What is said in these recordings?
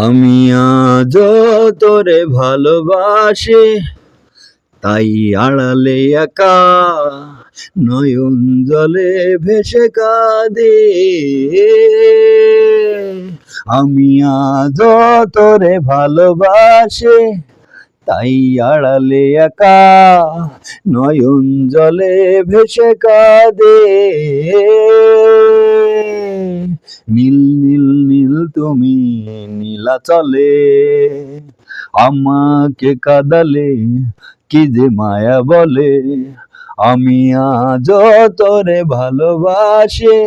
আমি আজ তোরে ভালোবাসি, তাই আড়ালে একা নয়ন জলে ভেসে কাঁদে। আমি আজ তোরে ভালোবাসি, তাই আড়ালে একা নয়ন জলে ভেসে কাঁদে। নীল নীল নীল তুমি নীলাচলে আমাকে কাঁদালে, কি যে মায়া বলে। আমি আজ তোরে ভালোবাসি,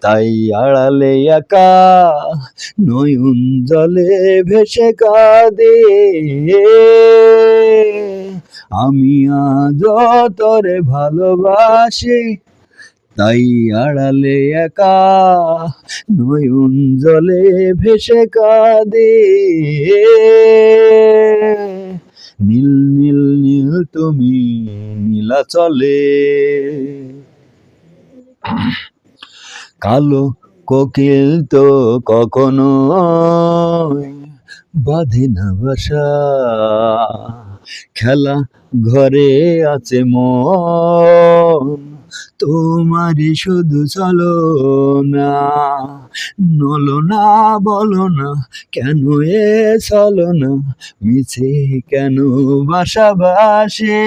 তাই আড়ালে একা নয়ন জলে ভেসে কাঁদে। আমি আজ তোরে ভালোবাসি, তাই আড়ালে একা নয়ন জলে ভেসে কাঁদে। নীল নীল নীল তুমি নীলাচলে। কালো কোকিল তো কখনো বাঁধে না বাসা, খেলা ঘরে আছে মন, তোমারই শুধু চলো না। নলো না বলো না কেন এ চলো না, মিছে কেন বাসাবাসে।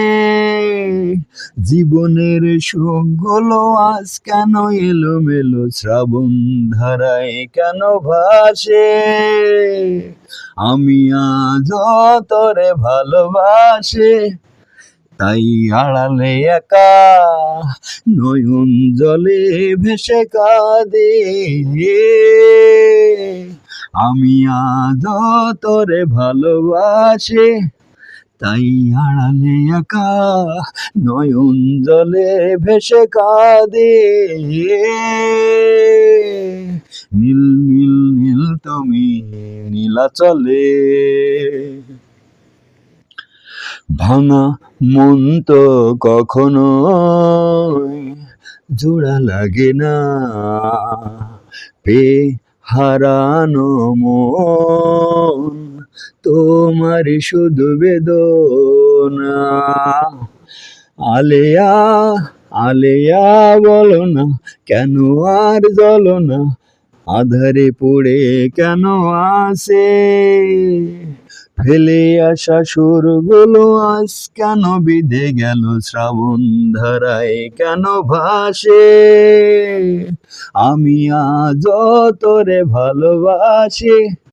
জীবনের সুখগুলো আজ কেন এলোমেলো, শ্রাবণ ধারায় কেন ভাসে। আমি আজ তোরে ভালোবাসি, তাই আড়ালে একা নয়ন জলে ভেসে কাঁদে। আমি আজ তোরে ভালোবাসি, তাই আড়ালে একা নয়ন জলে ভেসে কাঁদে। নীল নীল নীল তুমি নীলাচলে। ভাঙা মন তো কখনো জোড়া লাগে না, হারানো মন তোমারই শুধু বেদনা। আলেয়া আলেয়া বলো না কেন আর জ্বলো না, আধারে পড়ে কেন আসে। ফেলে আসা সুরগুলো আজ কেন বিধে গেল, শ্রাবণ ধারায় কেন ভাসে। আমি আজ তোরে ভালোবাসি,